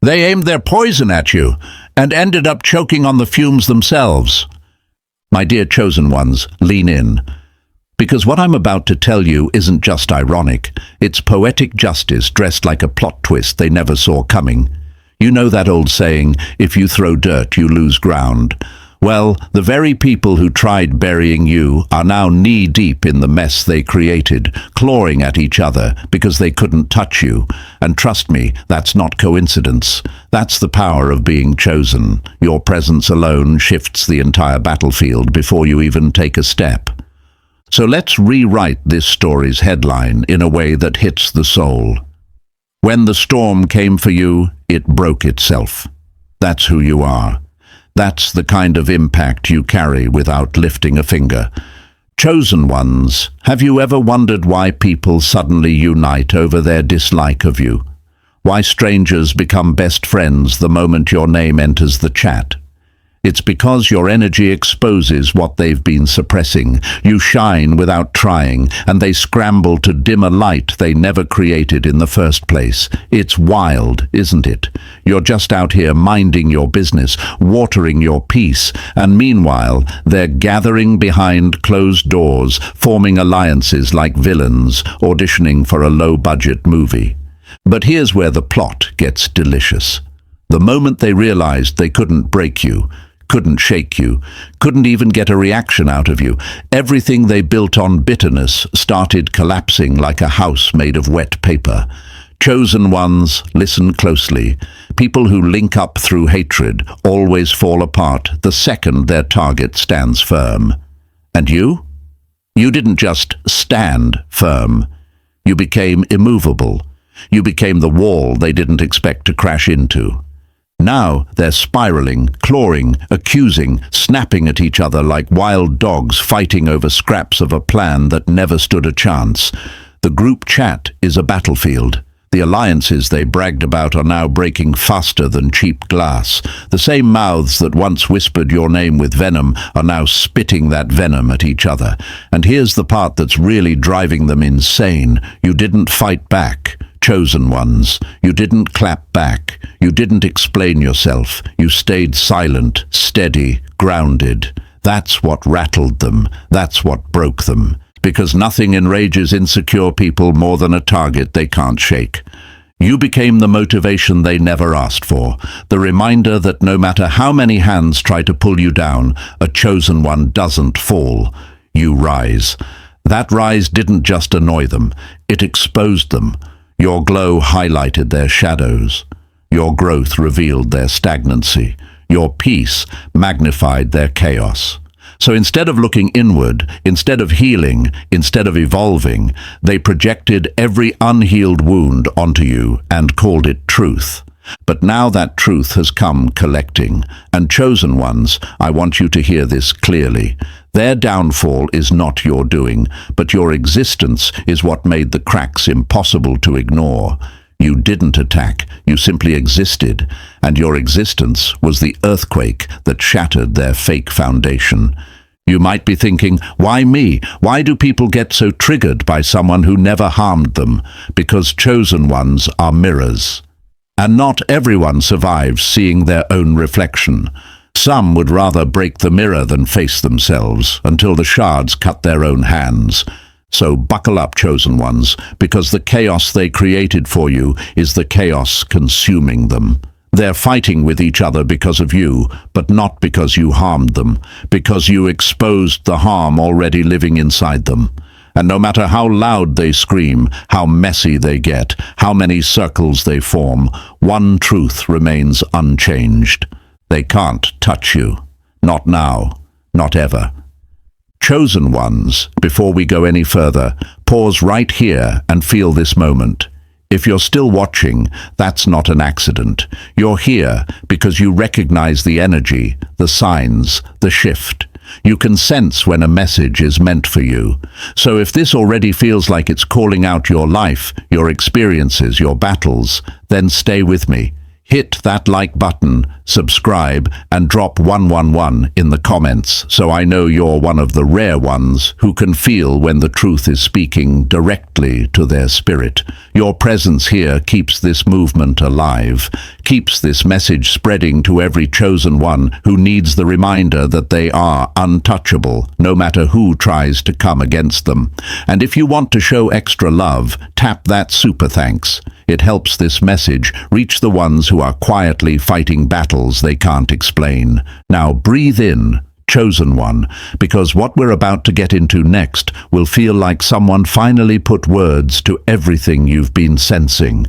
They aimed their poison at you and ended up choking on the fumes themselves. My dear chosen ones, lean in. Because what I'm about to tell you isn't just ironic, it's poetic justice dressed like a plot twist they never saw coming. You know that old saying, if you throw dirt, you lose ground. Well, the very people who tried burying you are now knee-deep in the mess they created, clawing at each other because they couldn't touch you. And trust me, that's not coincidence. That's the power of being chosen. Your presence alone shifts the entire battlefield before you even take a step. So let's rewrite this story's headline in a way that hits the soul. When the storm came for you, it broke itself. That's who you are. That's the kind of impact you carry without lifting a finger. Chosen ones, have you ever wondered why people suddenly unite over their dislike of you? Why strangers become best friends the moment your name enters the chat? It's because your energy exposes what they've been suppressing. You shine without trying, and they scramble to dim a light they never created in the first place. It's wild, isn't it? You're just out here minding your business, watering your peace, and meanwhile, they're gathering behind closed doors, forming alliances like villains, auditioning for a low-budget movie. But here's where the plot gets delicious. The moment they realized they couldn't break you, couldn't shake you, couldn't even get a reaction out of you, everything they built on bitterness started collapsing like a house made of wet paper. Chosen ones, listen closely. People who link up through hatred always fall apart the second their target stands firm. And you? You didn't just stand firm. You became immovable. You became the wall they didn't expect to crash into. Now they're spiraling, clawing, accusing, snapping at each other like wild dogs fighting over scraps of a plan that never stood a chance. The group chat is a battlefield. The alliances they bragged about are now breaking faster than cheap glass. The same mouths that once whispered your name with venom are now spitting that venom at each other. And here's the part that's really driving them insane. You didn't fight back. Chosen ones, you didn't clap back, you didn't explain yourself, you stayed silent, steady, grounded. That's what rattled them, that's what broke them, because nothing enrages insecure people more than a target they can't shake. You became the motivation they never asked for, the reminder that no matter how many hands try to pull you down, a chosen one doesn't fall. You rise. That rise didn't just annoy them, it exposed them. Your glow highlighted their shadows. Your growth revealed their stagnancy. Your peace magnified their chaos. So instead of looking inward, instead of healing, instead of evolving, they projected every unhealed wound onto you and called it truth. But now that truth has come collecting, and chosen ones, I want you to hear this clearly. Their downfall is not your doing, but your existence is what made the cracks impossible to ignore. You didn't attack, you simply existed, and your existence was the earthquake that shattered their fake foundation. You might be thinking, why me? Why do people get so triggered by someone who never harmed them? Because chosen ones are mirrors. And not everyone survives seeing their own reflection. Some would rather break the mirror than face themselves until the shards cut their own hands. So buckle up, chosen ones, because the chaos they created for you is the chaos consuming them. They're fighting with each other because of you, but not because you harmed them, because you exposed the harm already living inside them. And no matter how loud they scream, how messy they get, how many circles they form, one truth remains unchanged. They can't touch you. Not now. Not ever. Chosen ones, before we go any further, pause right here and feel this moment. If you're still watching, that's not an accident. You're here because you recognize the energy, the signs, the shift. You can sense when a message is meant for you. So if this already feels like it's calling out your life, your experiences, your battles, then stay with me. hit that like button, subscribe, and drop 111 in the comments so I know you're one of the rare ones who can feel when the truth is speaking directly to their spirit. Your presence here keeps this movement alive, keeps this message spreading to every chosen one who needs the reminder that they are untouchable, no matter who tries to come against them. And if you want to show extra love, tap that super thanks. It helps this message reach the ones who are quietly fighting battles they can't explain. Now breathe in, chosen one, because what we're about to get into next will feel like someone finally put words to everything you've been sensing.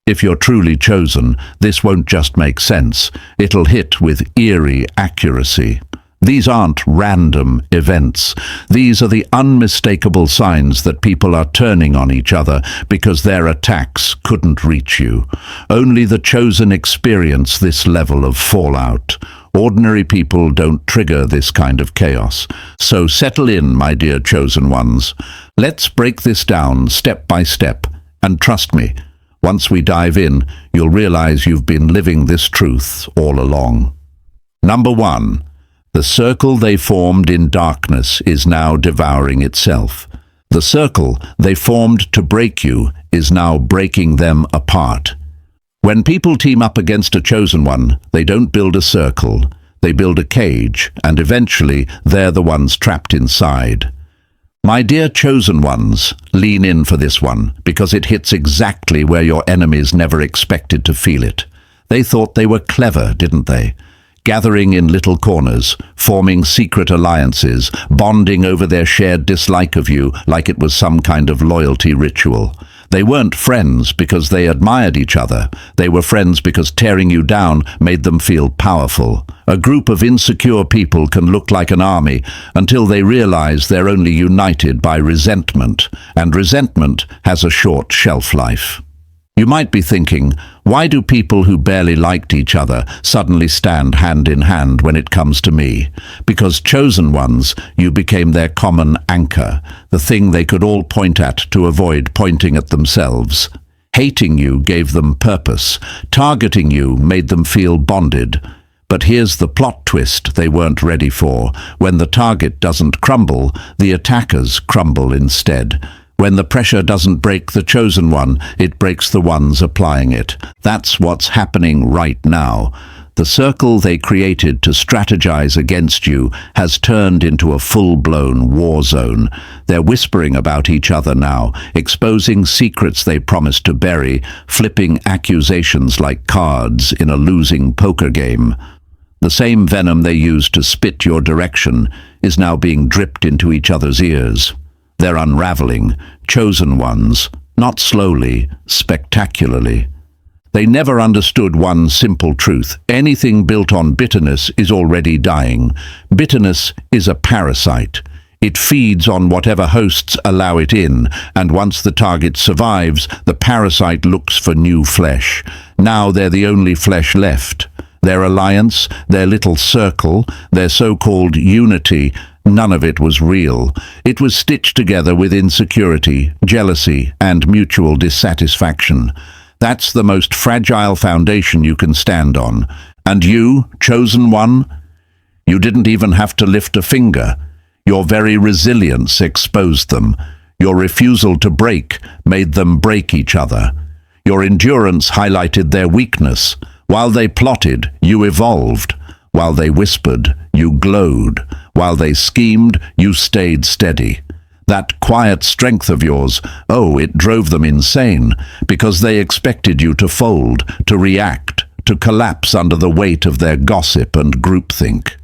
If you're truly chosen, this won't just make sense. It'll hit with eerie accuracy. These aren't random events. These are the unmistakable signs that people are turning on each other because their attacks couldn't reach you. Only the chosen experience this level of fallout. Ordinary people don't trigger this kind of chaos. So settle in, my dear chosen ones. Let's break this down step by step. And trust me, once we dive in, you'll realize you've been living this truth all along. Number 1. The circle they formed in darkness is now devouring itself. The circle they formed to break you is now breaking them apart. When people team up against a chosen one, they don't build a circle. They build a cage, and eventually they're the ones trapped inside. My dear chosen ones, lean in for this one, because it hits exactly where your enemies never expected to feel it. They thought they were clever, didn't they? Gathering in little corners, forming secret alliances, bonding over their shared dislike of you like it was some kind of loyalty ritual. They weren't friends because they admired each other. They were friends because tearing you down made them feel powerful. A group of insecure people can look like an army until they realize they're only united by resentment, and resentment has a short shelf life. You might be thinking, why do people who barely liked each other suddenly stand hand in hand when it comes to me? Because chosen ones, you became their common anchor, the thing they could all point at to avoid pointing at themselves. Hating you gave them purpose. Targeting you made them feel bonded. But here's the plot twist they weren't ready for. When the target doesn't crumble, the attackers crumble instead. When the pressure doesn't break the chosen one, it breaks the ones applying it. That's what's happening right now. The circle they created to strategize against you has turned into a full-blown war zone. They're whispering about each other now, exposing secrets they promised to bury, flipping accusations like cards in a losing poker game. The same venom they used to spit your direction is now being dripped into each other's ears. They're unraveling, chosen ones, not slowly, spectacularly. They never understood one simple truth. Anything built on bitterness is already dying. Bitterness is a parasite. It feeds on whatever hosts allow it in, and once the target survives, the parasite looks for new flesh. Now they're the only flesh left. Their alliance, their little circle, their so-called unity, none of it was real. It was stitched together with insecurity, jealousy, and mutual dissatisfaction. That's the most fragile foundation you can stand on. And you, chosen one, you didn't even have to lift a finger. Your very resilience exposed them. Your refusal to break made them break each other. Your endurance highlighted their weakness. While they plotted, you evolved. While they whispered, you glowed. While they schemed, you stayed steady. That quiet strength of yours, it drove them insane, because they expected you to fold, to react, to collapse under the weight of their gossip and groupthink.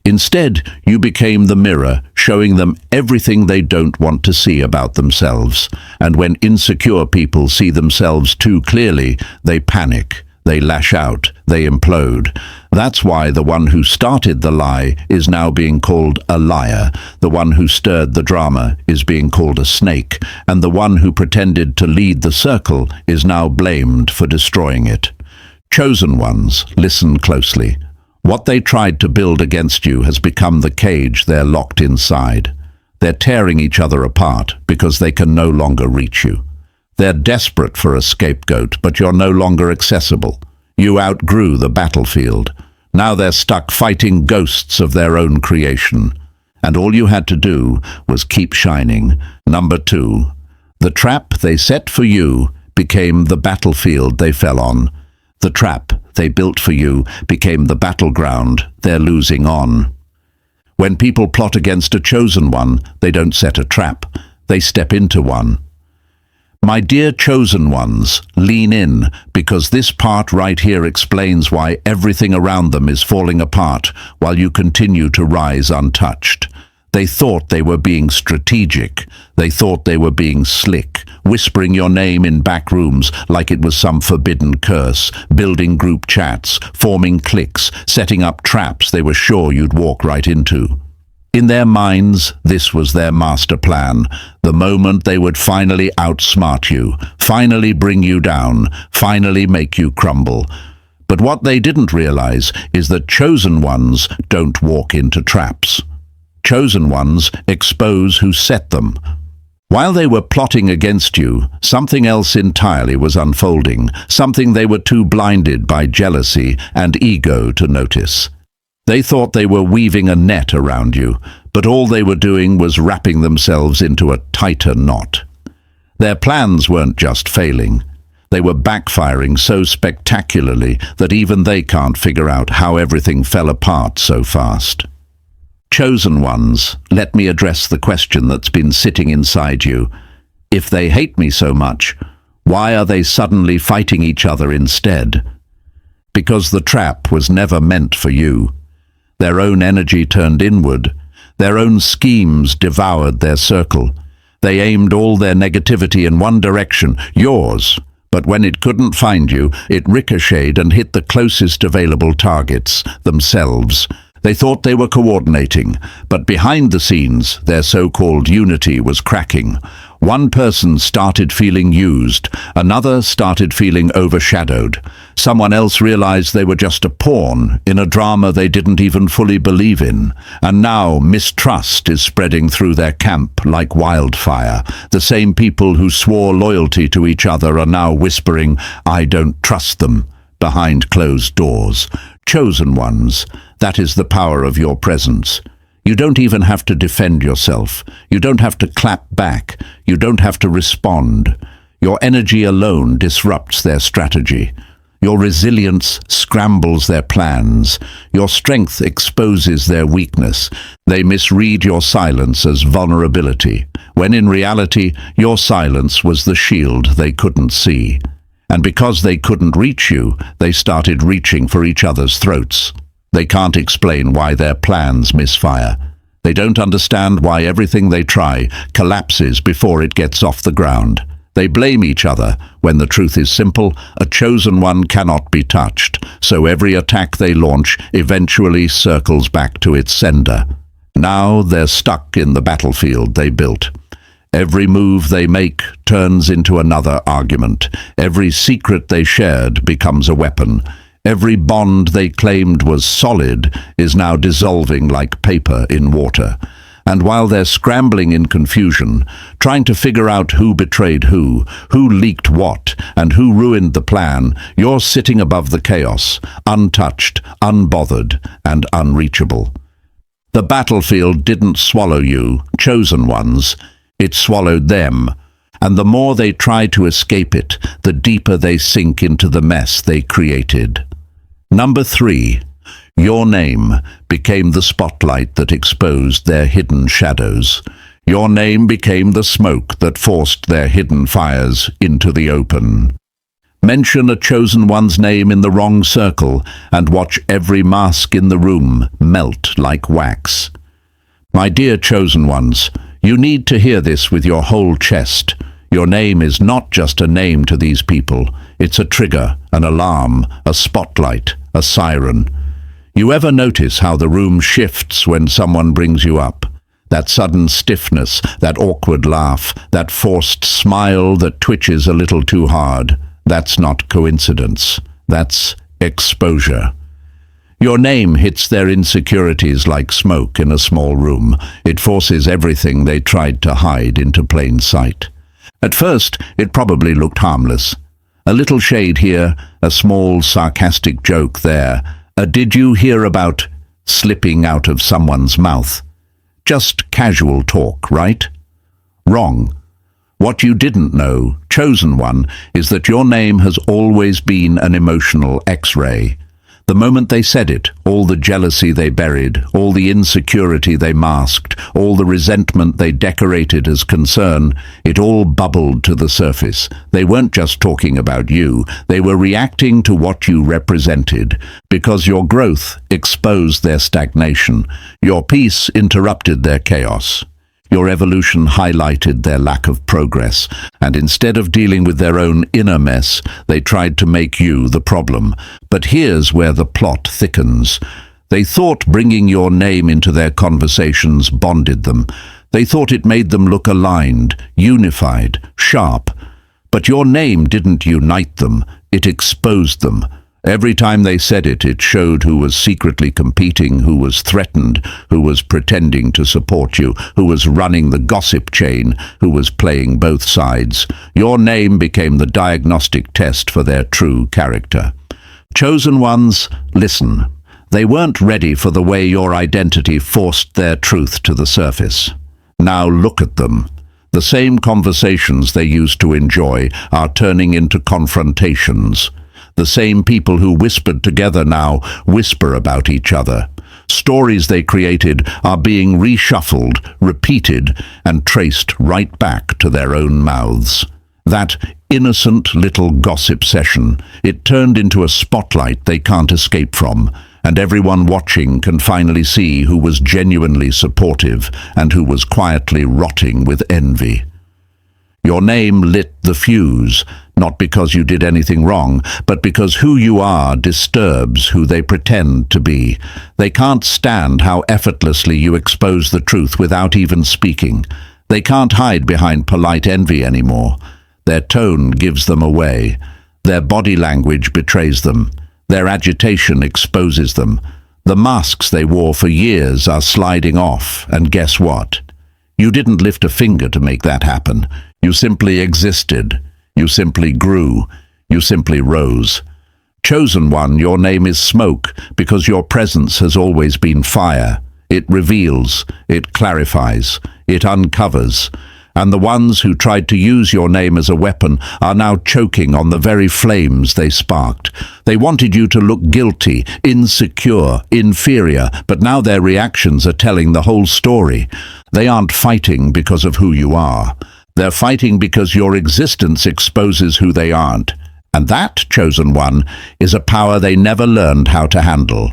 Instead, you became the mirror, showing them everything they don't want to see about themselves. And when insecure people see themselves too clearly, they panic. They lash out, they implode. That's why the one who started the lie is now being called a liar. The one who stirred the drama is being called a snake. And the one who pretended to lead the circle is now blamed for destroying it. Chosen ones, listen closely. What they tried to build against you has become the cage they're locked inside. They're tearing each other apart because they can no longer reach you. They're desperate for a scapegoat, but you're no longer accessible. You outgrew the battlefield. Now they're stuck fighting ghosts of their own creation. And all you had to do was keep shining. Number 2. The trap they set for you became the battlefield they fell on. The trap they built for you became the battleground they're losing on. When people plot against a chosen one, they don't set a trap. They step into one. My dear chosen ones, lean in, because this part right here explains why everything around them is falling apart while you continue to rise untouched. They thought they were being strategic. They thought they were being slick, whispering your name in back rooms like it was some forbidden curse, building group chats, forming cliques, setting up traps they were sure you'd walk right into. In their minds, this was their master plan, the moment they would finally outsmart you, finally bring you down, finally make you crumble. But what they didn't realize is that chosen ones don't walk into traps. Chosen ones expose who set them. While they were plotting against you, something else entirely was unfolding, something they were too blinded by jealousy and ego to notice. They thought they were weaving a net around you, but all they were doing was wrapping themselves into a tighter knot. Their plans weren't just failing. They were backfiring so spectacularly that even they can't figure out how everything fell apart so fast. Chosen ones, let me address the question that's been sitting inside you. If they hate me so much, why are they suddenly fighting each other instead? Because the trap was never meant for you. Their own energy turned inward. Their own schemes devoured their circle. They aimed all their negativity in one direction, yours. But when it couldn't find you, it ricocheted and hit the closest available targets, themselves. They thought they were coordinating, but behind the scenes, their so-called unity was cracking. One person started feeling used, another started feeling overshadowed. Someone else realized they were just a pawn in a drama they didn't even fully believe in. And now mistrust is spreading through their camp like wildfire. The same people who swore loyalty to each other are now whispering, "I don't trust them," behind closed doors. Chosen ones, that is the power of your presence. You don't even have to defend yourself. You don't have to clap back. You don't have to respond. Your energy alone disrupts their strategy. Your resilience scrambles their plans. Your strength exposes their weakness. They misread your silence as vulnerability, when in reality, your silence was the shield they couldn't see. And because they couldn't reach you, they started reaching for each other's throats. They can't explain why their plans misfire. They don't understand why everything they try collapses before it gets off the ground. They blame each other when the truth is simple: a chosen one cannot be touched, so every attack they launch eventually circles back to its sender. Now they're stuck in the battlefield they built. Every move they make turns into another argument. Every secret they shared becomes a weapon. Every bond they claimed was solid is now dissolving like paper in water. And while they're scrambling in confusion, trying to figure out who betrayed who leaked what, and who ruined the plan, you're sitting above the chaos, untouched, unbothered, and unreachable. The battlefield didn't swallow you, chosen ones. It swallowed them. And the more they try to escape it, the deeper they sink into the mess they created. Number 3. Your name became the spotlight that exposed their hidden shadows. Your name became the smoke that forced their hidden fires into the open. Mention a chosen one's name in the wrong circle and watch every mask in the room melt like wax. My dear chosen ones, you need to hear this with your whole chest. Your name is not just a name to these people. It's a trigger, an alarm, a spotlight, a siren. You ever notice how the room shifts when someone brings you up? That sudden stiffness, that awkward laugh, that forced smile that twitches a little too hard. That's not coincidence. That's exposure. Your name hits their insecurities like smoke in a small room. It forces everything they tried to hide into plain sight. At first, it probably looked harmless. A little shade here, a small sarcastic joke there. Did you hear about slipping out of someone's mouth? Just casual talk, right? Wrong. What you didn't know, chosen one, is that your name has always been an emotional X-ray. The moment they said it, all the jealousy they buried, all the insecurity they masked, all the resentment they decorated as concern, it all bubbled to the surface. They weren't just talking about you, they were reacting to what you represented, because your growth exposed their stagnation, your peace interrupted their chaos. Your evolution highlighted their lack of progress, and instead of dealing with their own inner mess, they tried to make you the problem. But here's where the plot thickens. They thought bringing your name into their conversations bonded them. They thought it made them look aligned, unified, sharp. But your name didn't unite them, it exposed them. Every time they said it, it showed who was secretly competing, who was threatened, who was pretending to support you, who was running the gossip chain, who was playing both sides. Your name became the diagnostic test for their true character. Chosen ones, listen. They weren't ready for the way your identity forced their truth to the surface. Now look at them. The same conversations they used to enjoy are turning into confrontations. The same people who whispered together now whisper about each other. Stories they created are being reshuffled, repeated, and traced right back to their own mouths. That innocent little gossip session, it turned into a spotlight they can't escape from, and everyone watching can finally see who was genuinely supportive and who was quietly rotting with envy. Your name lit the fuse, not because you did anything wrong, but because who you are disturbs who they pretend to be. They can't stand how effortlessly you expose the truth without even speaking. They can't hide behind polite envy anymore. Their tone gives them away. Their body language betrays them. Their agitation exposes them. The masks they wore for years are sliding off, and guess what? You didn't lift a finger to make that happen. You simply existed. You simply grew. You simply rose. Chosen one, your name is smoke because your presence has always been fire. It reveals, it clarifies, it uncovers. And the ones who tried to use your name as a weapon are now choking on the very flames they sparked. They wanted you to look guilty, insecure, inferior, but now their reactions are telling the whole story. They aren't fighting because of who you are. They're fighting because your existence exposes who they aren't. And that, chosen one, is a power they never learned how to handle.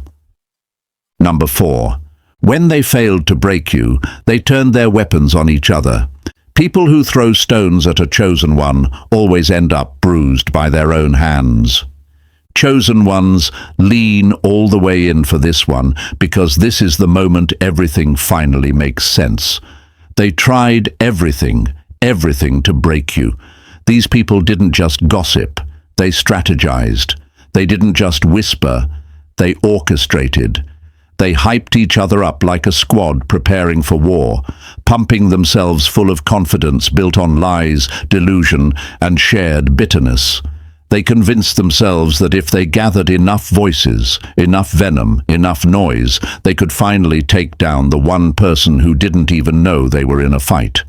Number 4. When they failed to break you, they turned their weapons on each other. People who throw stones at a chosen one always end up bruised by their own hands. Chosen ones lean all the way in for this one because this is the moment everything finally makes sense. They tried everything to break you. These people didn't just gossip, they strategized. They didn't just whisper, they orchestrated. They hyped each other up like a squad preparing for war, pumping themselves full of confidence built on lies, delusion, and shared bitterness. They convinced themselves that if they gathered enough voices, enough venom, enough noise, they could finally take down the one person who didn't even know they were in a fight.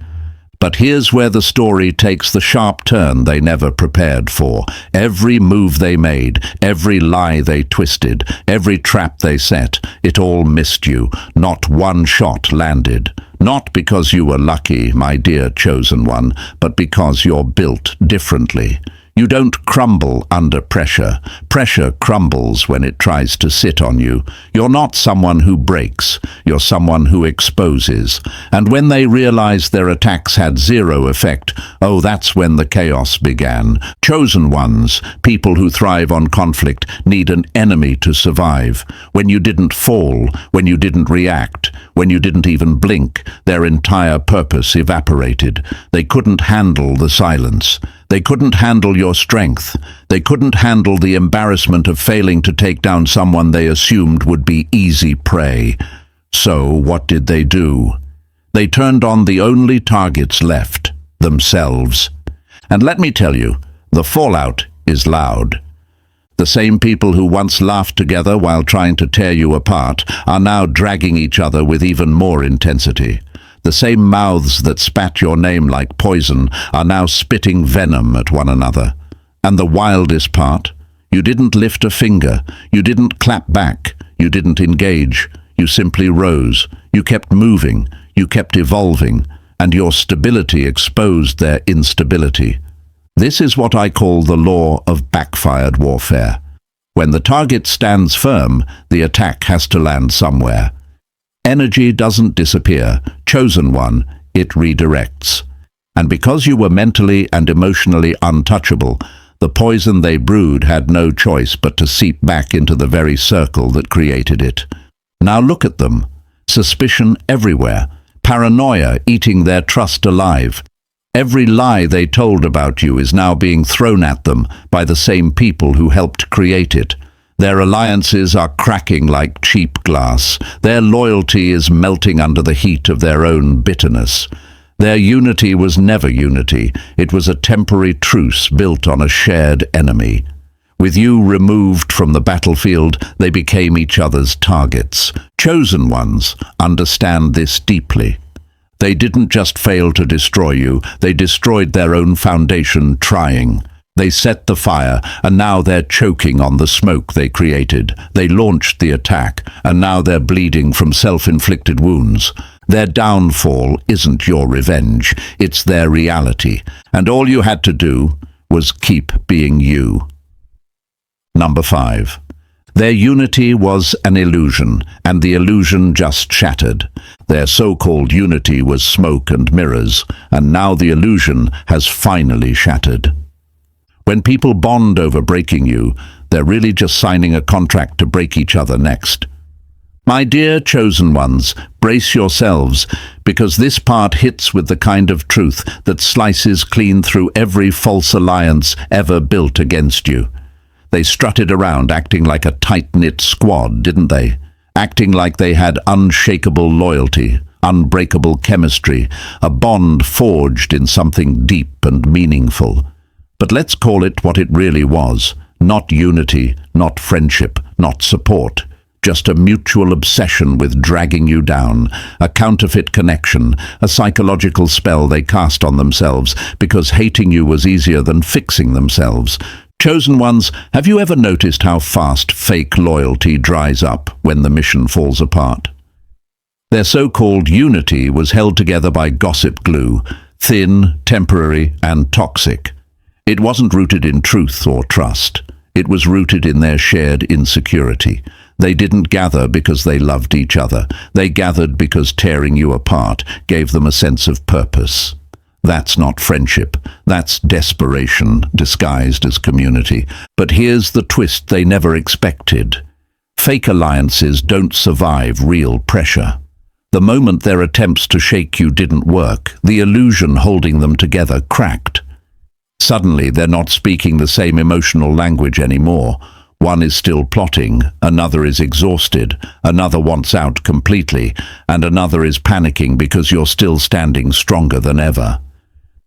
But here's where the story takes the sharp turn they never prepared for. Every move they made, every lie they twisted, every trap they set, it all missed you. Not one shot landed. Not because you were lucky, my dear chosen one, but because you're built differently. You don't crumble under pressure. Pressure crumbles when it tries to sit on you. You're not someone who breaks. You're someone who exposes. And when they realized their attacks had zero effect, oh, that's when the chaos began. Chosen ones, people who thrive on conflict, need an enemy to survive. When you didn't fall, when you didn't react, when you didn't even blink, their entire purpose evaporated. They couldn't handle the silence. They couldn't handle your strength. They couldn't handle the embarrassment of failing to take down someone they assumed would be easy prey. So what did they do? They turned on the only targets left, themselves. And let me tell you, the fallout is loud. The same people who once laughed together while trying to tear you apart are now dragging each other with even more intensity. The same mouths that spat your name like poison are now spitting venom at one another. And the wildest part, you didn't lift a finger, you didn't clap back, you didn't engage, you simply rose, you kept moving, you kept evolving, and your stability exposed their instability. This is what I call the law of backfired warfare. When the target stands firm, the attack has to land somewhere. Energy doesn't disappear. Chosen one, it redirects. And because you were mentally and emotionally untouchable, the poison they brewed had no choice but to seep back into the very circle that created it. Now look at them. Suspicion everywhere. Paranoia eating their trust alive. Every lie they told about you is now being thrown at them by the same people who helped create it. Their alliances are cracking like cheap glass. Their loyalty is melting under the heat of their own bitterness. Their unity was never unity. It was a temporary truce built on a shared enemy. With you removed from the battlefield, they became each other's targets. Chosen ones understand this deeply. They didn't just fail to destroy you, they destroyed their own foundation trying. They set the fire, and now they're choking on the smoke they created. They launched the attack, and now they're bleeding from self-inflicted wounds. Their downfall isn't your revenge, it's their reality. And all you had to do was keep being you. Number 5. Their unity was an illusion, and the illusion just shattered. Their so-called unity was smoke and mirrors, and now the illusion has finally shattered. When people bond over breaking you, they're really just signing a contract to break each other next. My dear chosen ones, brace yourselves, because this part hits with the kind of truth that slices clean through every false alliance ever built against you. They strutted around acting like a tight-knit squad, didn't they? Acting like they had unshakable loyalty, unbreakable chemistry, a bond forged in something deep and meaningful. But let's call it what it really was. Not unity, not friendship, not support. Just a mutual obsession with dragging you down, a counterfeit connection, a psychological spell they cast on themselves because hating you was easier than fixing themselves. Chosen ones, have you ever noticed how fast fake loyalty dries up when the mission falls apart? Their so-called unity was held together by gossip glue, thin, temporary, and toxic. It wasn't rooted in truth or trust. It was rooted in their shared insecurity. They didn't gather because they loved each other. They gathered because tearing you apart gave them a sense of purpose. That's not friendship. That's desperation disguised as community. But here's the twist they never expected. Fake alliances don't survive real pressure. The moment their attempts to shake you didn't work, the illusion holding them together cracked. Suddenly, they're not speaking the same emotional language anymore. One is still plotting, another is exhausted, another wants out completely, and another is panicking because you're still standing stronger than ever.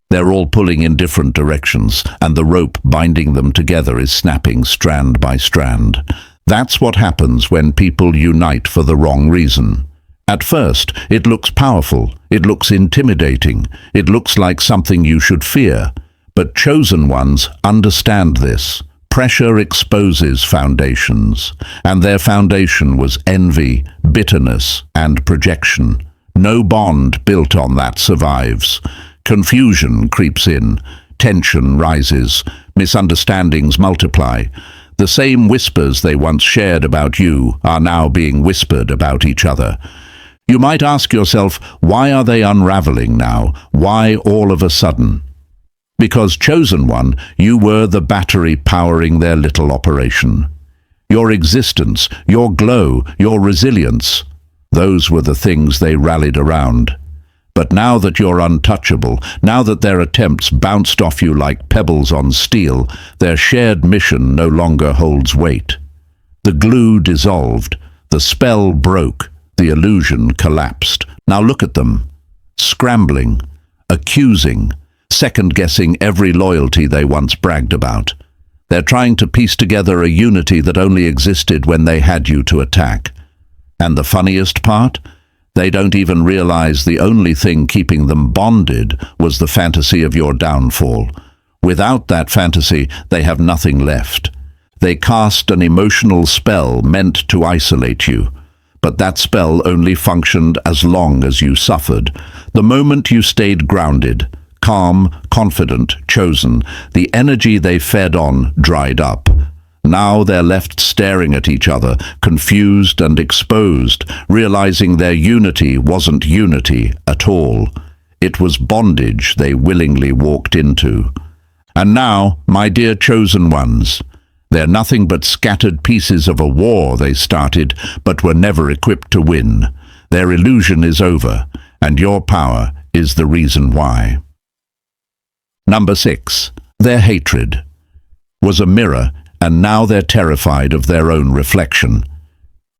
They're all pulling in different directions, and the rope binding them together is snapping strand by strand. That's what happens when people unite for the wrong reason. At first, it looks powerful, it looks intimidating, it looks like something you should fear. But chosen ones understand this. Pressure exposes foundations, and their foundation was envy, bitterness, and projection. No bond built on that survives. Confusion creeps in, tension rises, misunderstandings multiply. The same whispers they once shared about you are now being whispered about each other. You might ask yourself, why are they unraveling now? Why all of a sudden? Because, chosen one, you were the battery powering their little operation. Your existence, your glow, your resilience, those were the things they rallied around. But now that you're untouchable, now that their attempts bounced off you like pebbles on steel, their shared mission no longer holds weight. The glue dissolved, the spell broke, the illusion collapsed. Now look at them, scrambling, accusing, second-guessing every loyalty they once bragged about. They're trying to piece together a unity that only existed when they had you to attack. And the funniest part? They don't even realize the only thing keeping them bonded was the fantasy of your downfall. Without that fantasy, they have nothing left. They cast an emotional spell meant to isolate you. But that spell only functioned as long as you suffered. The moment you stayed grounded, calm, confident, chosen, the energy they fed on dried up. Now they're left staring at each other, confused and exposed, realizing their unity wasn't unity at all. It was bondage they willingly walked into. And now, my dear chosen ones, they're nothing but scattered pieces of a war they started, but were never equipped to win. Their illusion is over, and your power is the reason why. Number 6. Their hatred was a mirror, and now they're terrified of their own reflection.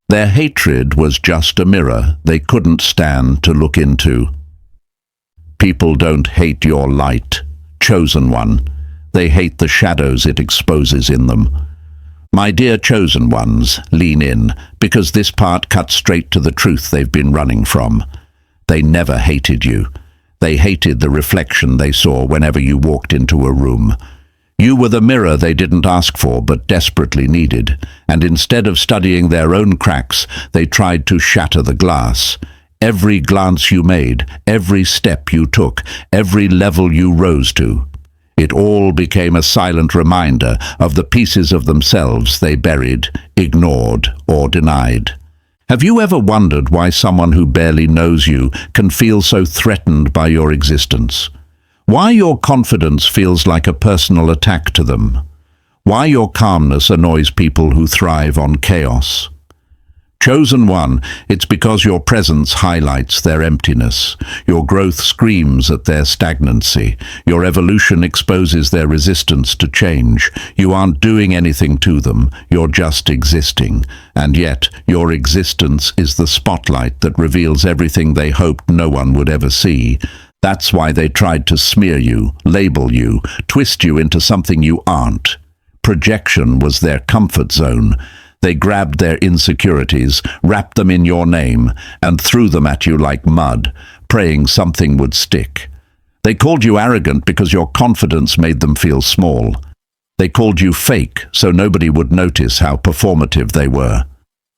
Their hatred was just a mirror they couldn't stand to look into. People don't hate your light, chosen one. They hate the shadows it exposes in them. My dear chosen ones, lean in, because this part cuts straight to the truth they've been running from. They never hated you. They hated the reflection they saw whenever you walked into a room. You were the mirror they didn't ask for but desperately needed, and instead of studying their own cracks, they tried to shatter the glass. Every glance you made, every step you took, every level you rose to, it all became a silent reminder of the pieces of themselves they buried, ignored, or denied. Have you ever wondered why someone who barely knows you can feel so threatened by your existence? Why your confidence feels like a personal attack to them? Why your calmness annoys people who thrive on chaos? Chosen one, it's because your presence highlights their emptiness. Your growth screams at their stagnancy. Your evolution exposes their resistance to change. You aren't doing anything to them, you're just existing. And yet, your existence is the spotlight that reveals everything they hoped no one would ever see. That's why they tried to smear you, label you, twist you into something you aren't. Projection was their comfort zone. They grabbed their insecurities, wrapped them in your name, and threw them at you like mud, praying something would stick. They called you arrogant because your confidence made them feel small. They called you fake so nobody would notice how performative they were.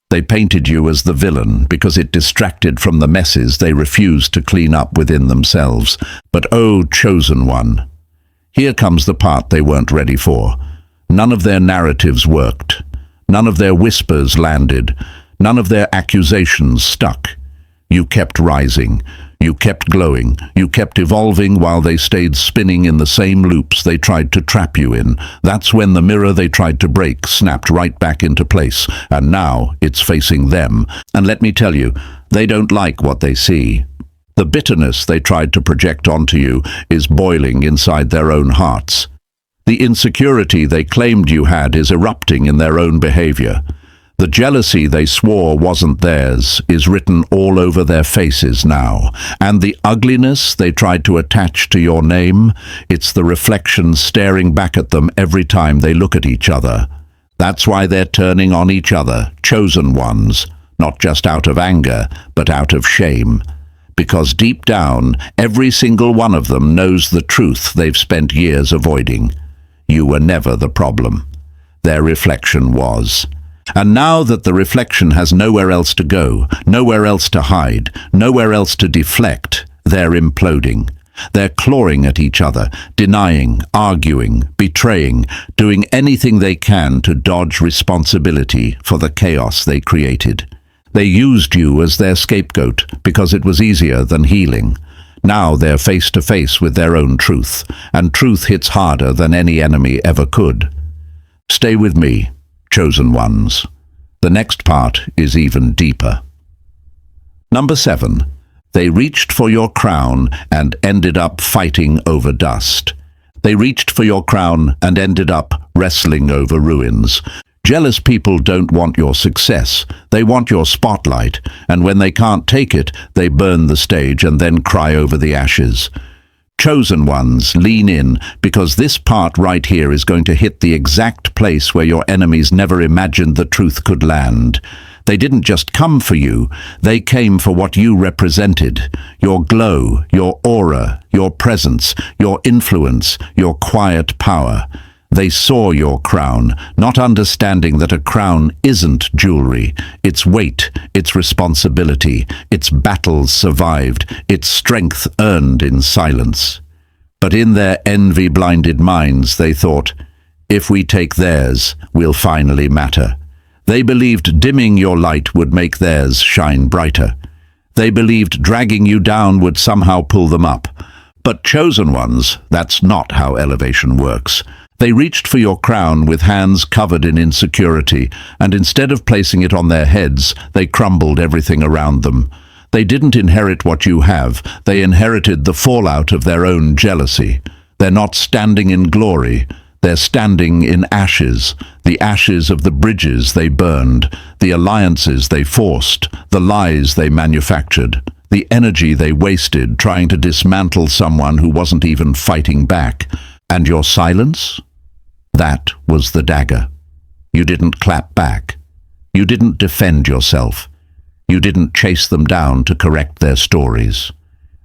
They painted you as the villain because it distracted from the messes they refused to clean up within themselves. But oh, chosen one, here comes the part they weren't ready for. None of their narratives worked. None of their whispers landed. None of their accusations stuck. You kept rising. You kept glowing. You kept evolving while they stayed spinning in the same loops they tried to trap you in. That's when the mirror they tried to break snapped right back into place, and now it's facing them. And let me tell you, they don't like what they see. The bitterness they tried to project onto you is boiling inside their own hearts. The insecurity they claimed you had is erupting in their own behavior. The jealousy they swore wasn't theirs is written all over their faces now. And the ugliness they tried to attach to your name, it's the reflection staring back at them every time they look at each other. That's why they're turning on each other, chosen ones, not just out of anger, but out of shame. Because deep down, every single one of them knows the truth they've spent years avoiding. You were never the problem. Their reflection was. And now that the reflection has nowhere else to go, nowhere else to hide, nowhere else to deflect, they're imploding. They're clawing at each other, denying, arguing, betraying, doing anything they can to dodge responsibility for the chaos they created. They used you as their scapegoat because it was easier than healing. Now they're face to face with their own truth, and truth hits harder than any enemy ever could. Stay with me, chosen ones. The next part is even deeper. Number 7. They reached for your crown and ended up fighting over dust. They reached for your crown and ended up wrestling over ruins. Jealous people don't want your success. They want your spotlight, and when they can't take it, they burn the stage and then cry over the ashes. Chosen ones, lean in, because this part right here is going to hit the exact place where your enemies never imagined the truth could land. They didn't just come for you, they came for what you represented. Your glow, your aura, your presence, your influence, your quiet power. They saw your crown, not understanding that a crown isn't jewelry. It's weight, it's responsibility, it's battles survived, it's strength earned in silence. But in their envy-blinded minds they thought, if we take theirs, we'll finally matter. They believed dimming your light would make theirs shine brighter. They believed dragging you down would somehow pull them up. But chosen ones, that's not how elevation works. They reached for your crown with hands covered in insecurity, and instead of placing it on their heads, they crumbled everything around them. They didn't inherit what you have, they inherited the fallout of their own jealousy. They're not standing in glory, they're standing in ashes, the ashes of the bridges they burned, the alliances they forced, the lies they manufactured, the energy they wasted trying to dismantle someone who wasn't even fighting back. And your silence? That was the dagger. You didn't clap back. You didn't defend yourself. You didn't chase them down to correct their stories.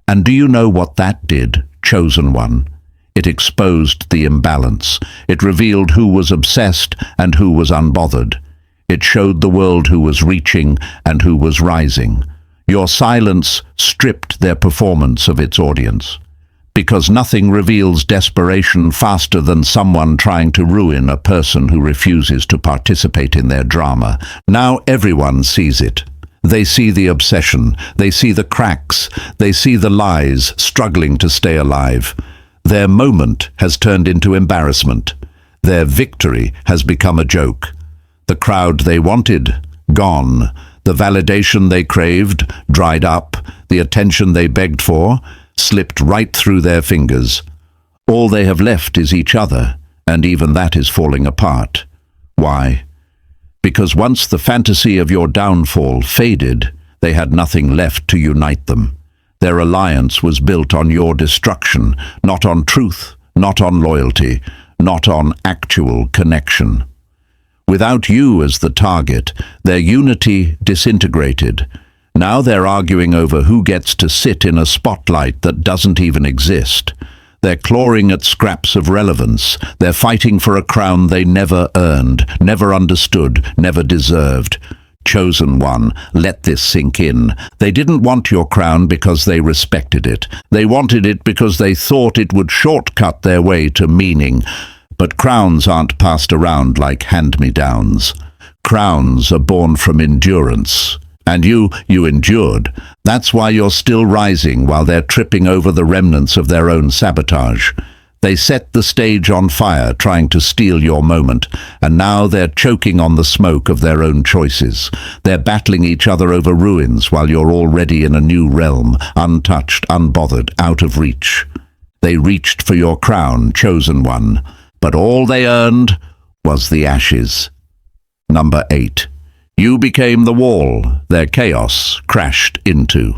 And do you know what that did, chosen one? It exposed the imbalance. It revealed who was obsessed and who was unbothered. It showed the world who was reaching and who was rising. Your silence stripped their performance of its audience. Because nothing reveals desperation faster than someone trying to ruin a person who refuses to participate in their drama. Now everyone sees it. They see the obsession, they see the cracks, they see the lies struggling to stay alive. Their moment has turned into embarrassment. Their victory has become a joke. The crowd they wanted, gone. The validation they craved, dried up. The attention they begged for, slipped right through their fingers. All they have left is each other, and even that is falling apart. Why? Because once the fantasy of your downfall faded, they had nothing left to unite them. Their alliance was built on your destruction, not on truth, not on loyalty, not on actual connection. Without you as the target, their unity disintegrated. Now they're arguing over who gets to sit in a spotlight that doesn't even exist. They're clawing at scraps of relevance. They're fighting for a crown they never earned, never understood, never deserved. Chosen one, let this sink in. They didn't want your crown because they respected it. They wanted it because they thought it would shortcut their way to meaning. But crowns aren't passed around like hand-me-downs. Crowns are born from endurance. And you endured. That's why you're still rising while they're tripping over the remnants of their own sabotage. They set the stage on fire trying to steal your moment, and now they're choking on the smoke of their own choices. They're battling each other over ruins while you're already in a new realm, untouched, unbothered, out of reach. They reached for your crown, chosen one, but all they earned was the ashes. Number 8. You became the wall their chaos crashed into.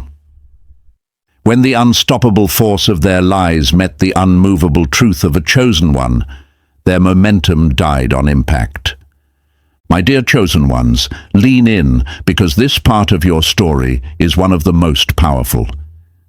When the unstoppable force of their lies met the unmovable truth of a chosen one, their momentum died on impact. My dear chosen ones, lean in, because this part of your story is one of the most powerful.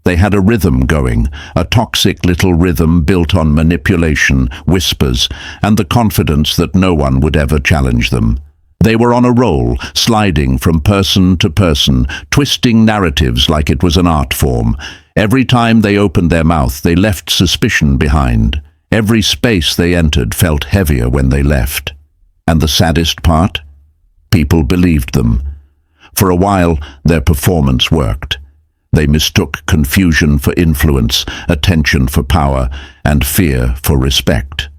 They had a rhythm going, a toxic little rhythm built on manipulation, whispers, and the confidence that no one would ever challenge them. They were on a roll, sliding from person to person, twisting narratives like it was an art form. Every time they opened their mouth, they left suspicion behind. Every space they entered felt heavier when they left. And the saddest part? People believed them. For a while, their performance worked. They mistook confusion for influence, attention for power, and fear for respect.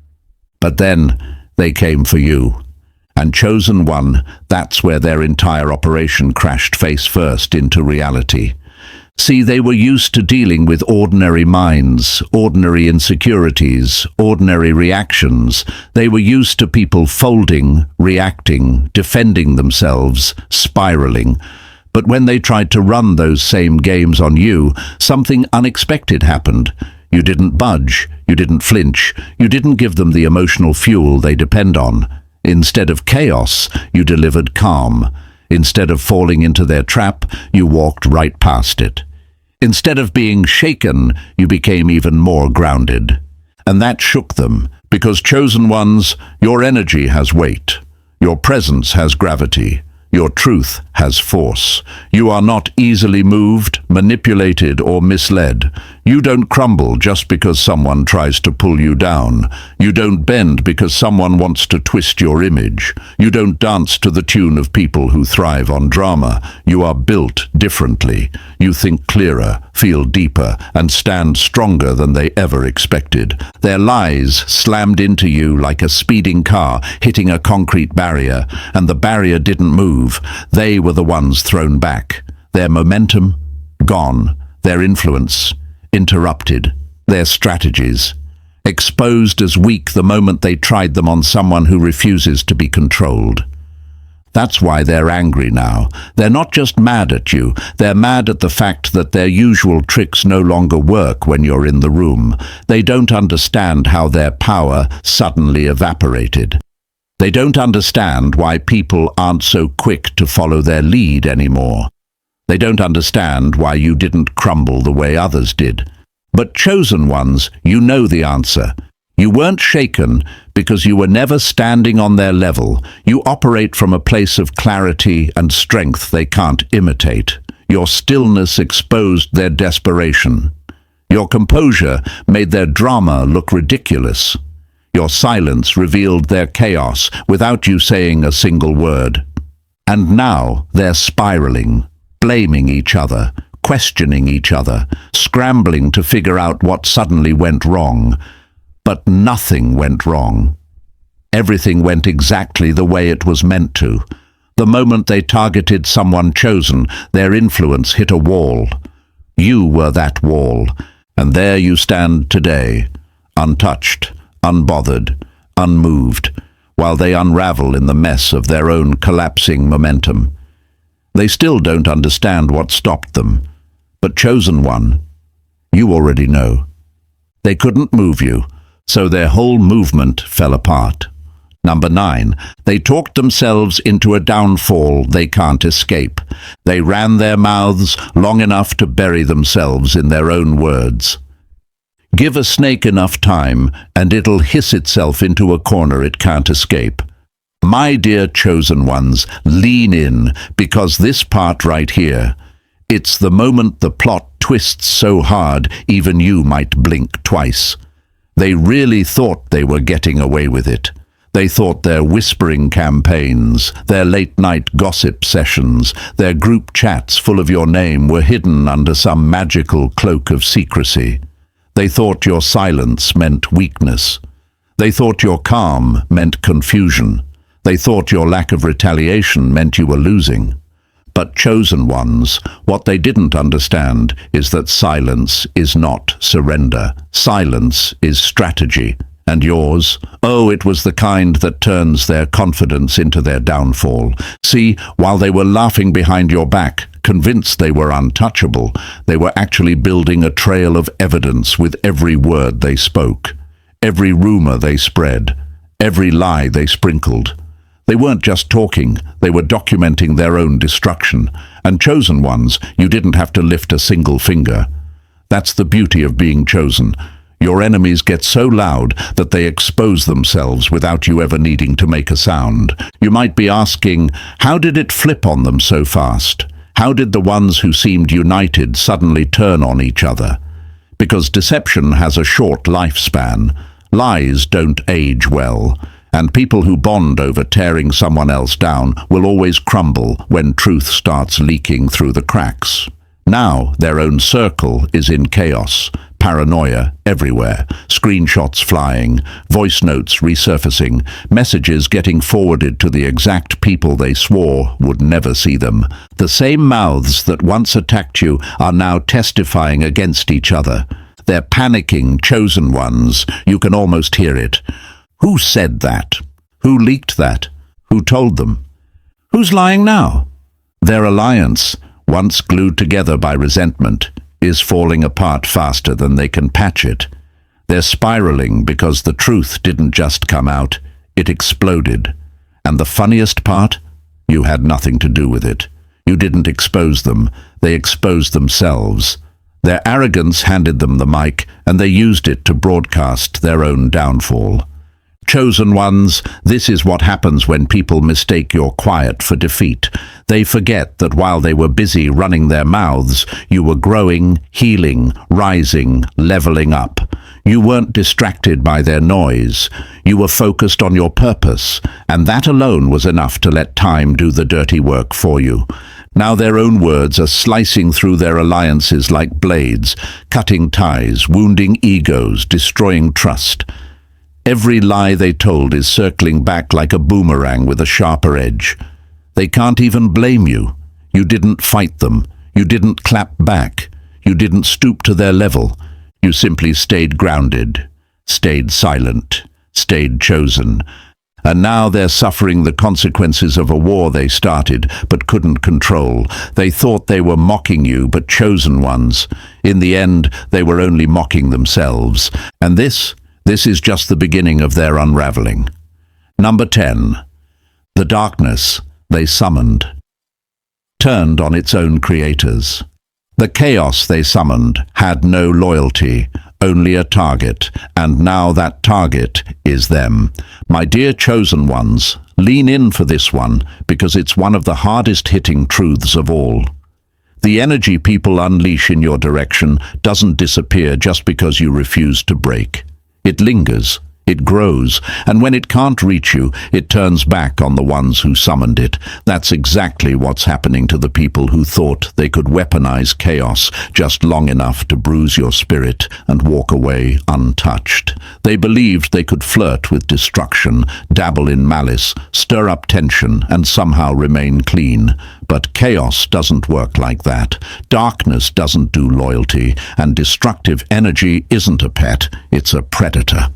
But then they came for you. And chosen one, that's where their entire operation crashed face first into reality. See, they were used to dealing with ordinary minds, ordinary insecurities, ordinary reactions. They were used to people folding, reacting, defending themselves, spiraling. But when they tried to run those same games on you, something unexpected happened. You didn't budge, you didn't flinch, you didn't give them the emotional fuel they depend on. Instead of chaos, you delivered calm. Instead of falling into their trap, you walked right past it. Instead of being shaken, you became even more grounded. And that shook them, because chosen ones, your energy has weight. Your presence has gravity. Your truth has force. You are not easily moved, manipulated, or misled. You don't crumble just because someone tries to pull you down. You don't bend because someone wants to twist your image. You don't dance to the tune of people who thrive on drama. You are built differently. You think clearer, feel deeper, and stand stronger than they ever expected. Their lies slammed into you like a speeding car hitting a concrete barrier, and the barrier didn't move. They were the ones thrown back. Their momentum, gone. Their influence, interrupted. Their strategies, exposed as weak the moment they tried them on someone who refuses to be controlled. That's why they're angry now. They're not just mad at you, they're mad at the fact that their usual tricks no longer work when you're in the room. They don't understand how their power suddenly evaporated. They don't understand why people aren't so quick to follow their lead anymore. They don't understand why you didn't crumble the way others did. But chosen ones, you know the answer. You weren't shaken because you were never standing on their level. You operate from a place of clarity and strength they can't imitate. Your stillness exposed their desperation. Your composure made their drama look ridiculous. Your silence revealed their chaos without you saying a single word. And now they're spiraling, blaming each other, questioning each other, scrambling to figure out what suddenly went wrong. But nothing went wrong. Everything went exactly the way it was meant to. The moment they targeted someone chosen, their influence hit a wall. You were that wall, and there you stand today, untouched, unbothered, unmoved, while they unravel in the mess of their own collapsing momentum. They still don't understand what stopped them, but chosen one, you already know. They couldn't move you, so their whole movement fell apart. Number 9, they talked themselves into a downfall they can't escape. They ran their mouths long enough to bury themselves in their own words. Give a snake enough time, and it'll hiss itself into a corner it can't escape. My dear chosen ones, lean in, because this part right here, it's the moment the plot twists so hard even you might blink twice. They really thought they were getting away with it. They thought their whispering campaigns, their late-night gossip sessions, their group chats full of your name were hidden under some magical cloak of secrecy. They thought your silence meant weakness. They thought your calm meant confusion. They thought your lack of retaliation meant you were losing. But chosen ones, what they didn't understand is that silence is not surrender. Silence is strategy. And yours? Oh, it was the kind that turns their confidence into their downfall. See, while they were laughing behind your back, convinced they were untouchable, they were actually building a trail of evidence with every word they spoke, every rumor they spread, every lie they sprinkled. They weren't just talking, they were documenting their own destruction. And chosen ones, you didn't have to lift a single finger. That's the beauty of being chosen. Your enemies get so loud that they expose themselves without you ever needing to make a sound. You might be asking, how did it flip on them so fast? How did the ones who seemed united suddenly turn on each other? Because deception has a short lifespan. Lies don't age well. And people who bond over tearing someone else down will always crumble when truth starts leaking through the cracks. Now their own circle is in chaos. Paranoia everywhere, screenshots flying, voice notes resurfacing, messages getting forwarded to the exact people they swore would never see them. The same mouths that once attacked you are now testifying against each other. They're panicking, chosen ones. You can almost hear it. Who said that? Who leaked that? Who told them? Who's lying now? Their alliance, once glued together by resentment, is falling apart faster than they can patch it. They're spiraling because the truth didn't just come out, it exploded. And the funniest part? You had nothing to do with it. You didn't expose them, they exposed themselves. Their arrogance handed them the mic, and they used it to broadcast their own downfall. Chosen ones, this is what happens when people mistake your quiet for defeat. They forget that while they were busy running their mouths, you were growing, healing, rising, leveling up. You weren't distracted by their noise. You were focused on your purpose, and that alone was enough to let time do the dirty work for you. Now their own words are slicing through their alliances like blades, cutting ties, wounding egos, destroying trust. Every lie they told is circling back like a boomerang with a sharper edge. They can't even blame you. You didn't fight them. You didn't clap back. You didn't stoop to their level. You simply stayed grounded, stayed silent, stayed chosen. And now they're suffering the consequences of a war they started but couldn't control. They thought they were mocking you, but chosen ones. In the end, they were only mocking themselves. And this is just the beginning of their unraveling. Number 10. The darkness they summoned turned on its own creators. The chaos they summoned had no loyalty, only a target, and now that target is them. My dear chosen ones, lean in for this one, because it's one of the hardest hitting truths of all. The energy people unleash in your direction doesn't disappear just because you refuse to break. It lingers, it grows, and when it can't reach you, it turns back on the ones who summoned it. That's exactly what's happening to the people who thought they could weaponize chaos just long enough to bruise your spirit and walk away untouched. They believed they could flirt with destruction, dabble in malice, stir up tension, and somehow remain clean. But chaos doesn't work like that. Darkness doesn't do loyalty, and destructive energy isn't a pet, it's a predator.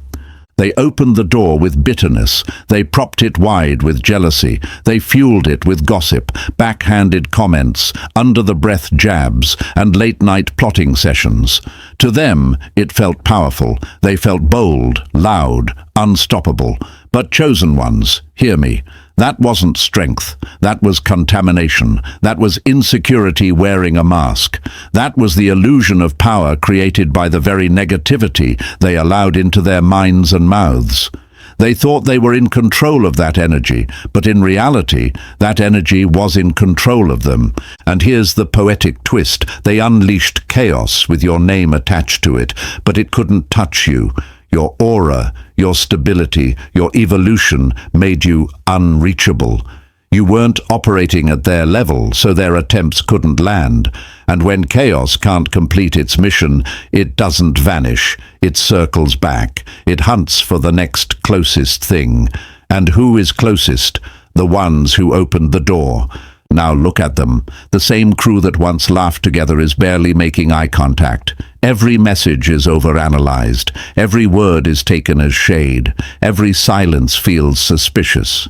They opened the door with bitterness. They propped it wide with jealousy. They fueled it with gossip, backhanded comments, under-the-breath jabs, and late-night plotting sessions. To them, it felt powerful. They felt bold, loud, unstoppable. But chosen ones, hear me. That wasn't strength. That was contamination. That was insecurity wearing a mask. That was the illusion of power created by the very negativity they allowed into their minds and mouths. They thought they were in control of that energy, but in reality, that energy was in control of them. And here's the poetic twist. They unleashed chaos with your name attached to it, but it couldn't touch you. Your aura, your stability, your evolution made you unreachable. You weren't operating at their level, so their attempts couldn't land. And when chaos can't complete its mission, it doesn't vanish. It circles back. It hunts for the next closest thing. And who is closest? The ones who opened the door. Now look at them. The same crew that once laughed together is barely making eye contact. Every message is overanalyzed. Every word is taken as shade. Every silence feels suspicious.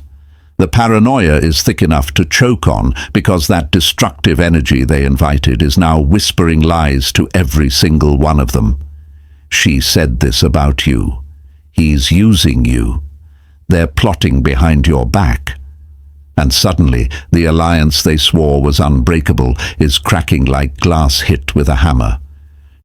The paranoia is thick enough to choke on because that destructive energy they invited is now whispering lies to every single one of them. She said this about you. He's using you. They're plotting behind your back. And suddenly, the alliance they swore was unbreakable is cracking like glass hit with a hammer.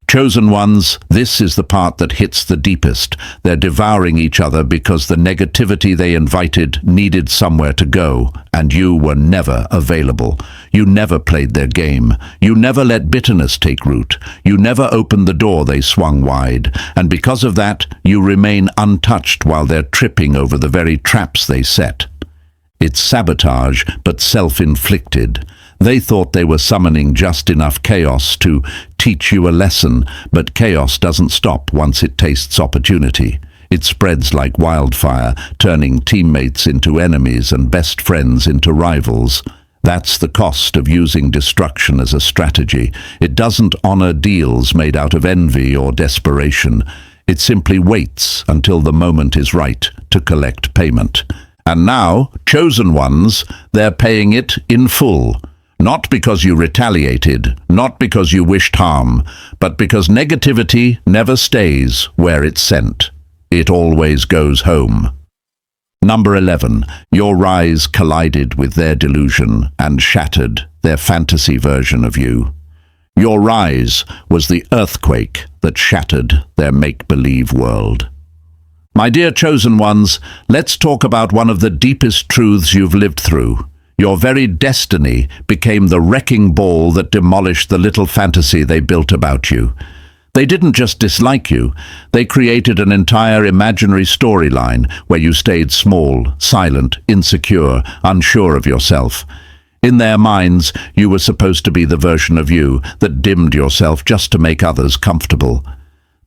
Chosen ones, this is the part that hits the deepest. They're devouring each other because the negativity they invited needed somewhere to go, and you were never available. You never played their game. You never let bitterness take root. You never opened the door they swung wide, and because of that, you remain untouched while they're tripping over the very traps they set. It's sabotage, but self-inflicted. They thought they were summoning just enough chaos to teach you a lesson, but chaos doesn't stop once it tastes opportunity. It spreads like wildfire, turning teammates into enemies and best friends into rivals. That's the cost of using destruction as a strategy. It doesn't honor deals made out of envy or desperation. It simply waits until the moment is right to collect payment. And now, chosen ones, they're paying it in full. Not because you retaliated, not because you wished harm, but because negativity never stays where it's sent. It always goes home. Number 11. Your rise collided with their delusion and shattered their fantasy version of you. Your rise was the earthquake that shattered their make-believe world. My dear chosen ones, let's talk about one of the deepest truths you've lived through. Your very destiny became the wrecking ball that demolished the little fantasy they built about you. They didn't just dislike you, they created an entire imaginary storyline where you stayed small, silent, insecure, unsure of yourself. In their minds, you were supposed to be the version of you that dimmed yourself just to make others comfortable.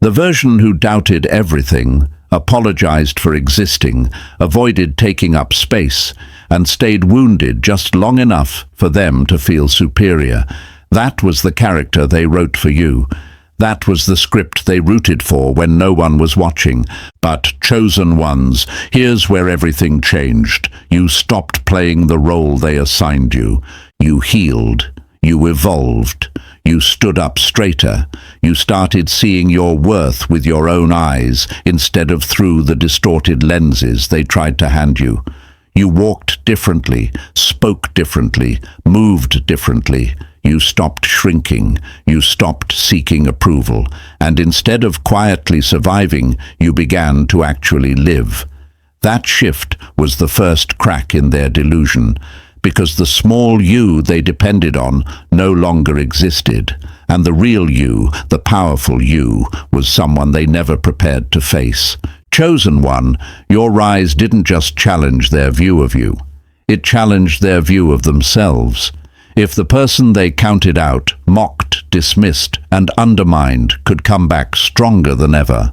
The version who doubted everything, apologized for existing, avoided taking up space, and stayed wounded just long enough for them to feel superior. That was the character they wrote for you. That was the script they rooted for when no one was watching. But, chosen ones, here's where everything changed. You stopped playing the role they assigned you. You healed. You evolved. You stood up straighter. You started seeing your worth with your own eyes instead of through the distorted lenses they tried to hand you. You walked differently, spoke differently, moved differently. You stopped shrinking. You stopped seeking approval. And instead of quietly surviving, you began to actually live. That shift was the first crack in their delusion, because the small you they depended on no longer existed, and the real you, the powerful you, was someone they never prepared to face. Chosen one, your rise didn't just challenge their view of you. It challenged their view of themselves. If the person they counted out, mocked, dismissed, and undermined could come back stronger than ever,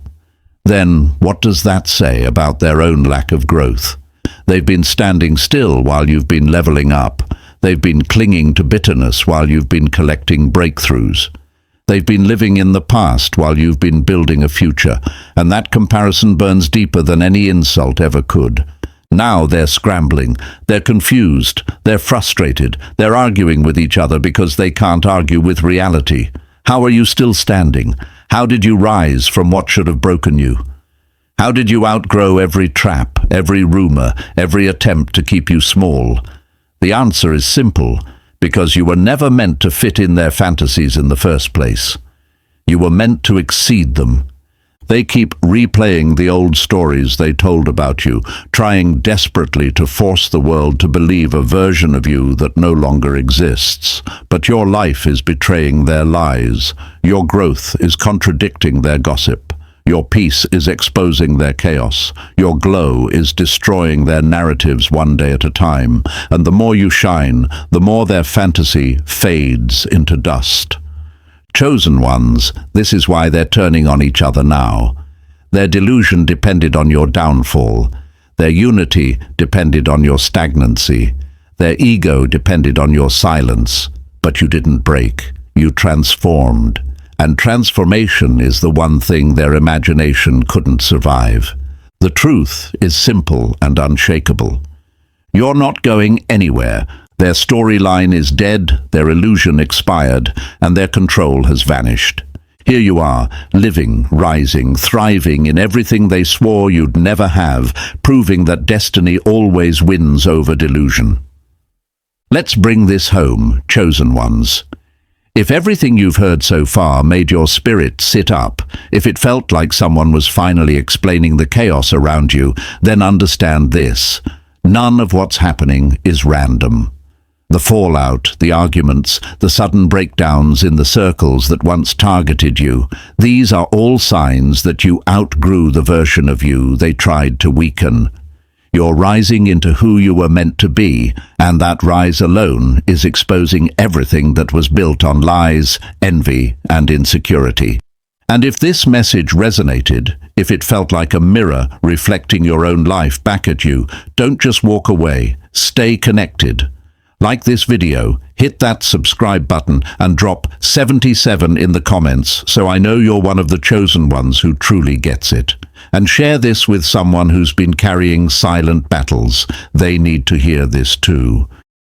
then what does that say about their own lack of growth? They've been standing still while you've been leveling up. They've been clinging to bitterness while you've been collecting breakthroughs. They've been living in the past while you've been building a future, and that comparison burns deeper than any insult ever could. Now they're scrambling, they're confused, they're frustrated, they're arguing with each other because they can't argue with reality. How are you still standing? How did you rise from what should have broken you? How did you outgrow every trap, every rumor, every attempt to keep you small? The answer is simple, because you were never meant to fit in their fantasies in the first place. You were meant to exceed them. They keep replaying the old stories they told about you, trying desperately to force the world to believe a version of you that no longer exists. But your life is betraying their lies. Your growth is contradicting their gossip. Your peace is exposing their chaos. Your glow is destroying their narratives one day at a time. And the more you shine, the more their fantasy fades into dust. Chosen ones, this is why they're turning on each other now. Their delusion depended on your downfall. Their unity depended on your stagnancy. Their ego depended on your silence. But you didn't break. You transformed. And transformation is the one thing their imagination couldn't survive. The truth is simple and unshakable. You're not going anywhere. Their storyline is dead, their illusion expired, and their control has vanished. Here you are, living, rising, thriving in everything they swore you'd never have, proving that destiny always wins over delusion. Let's bring this home, chosen ones. If everything you've heard so far made your spirit sit up, if it felt like someone was finally explaining the chaos around you, then understand this: none of what's happening is random. The fallout, the arguments, the sudden breakdowns in the circles that once targeted you, these are all signs that you outgrew the version of you they tried to weaken. You're rising into who you were meant to be, and that rise alone is exposing everything that was built on lies, envy, and insecurity. And if this message resonated, if it felt like a mirror reflecting your own life back at you, don't just walk away. Stay connected. Like this video, hit that subscribe button and drop 77 in the comments so I know you're one of the chosen ones who truly gets it. And share this with someone who's been carrying silent battles. They need to hear this too.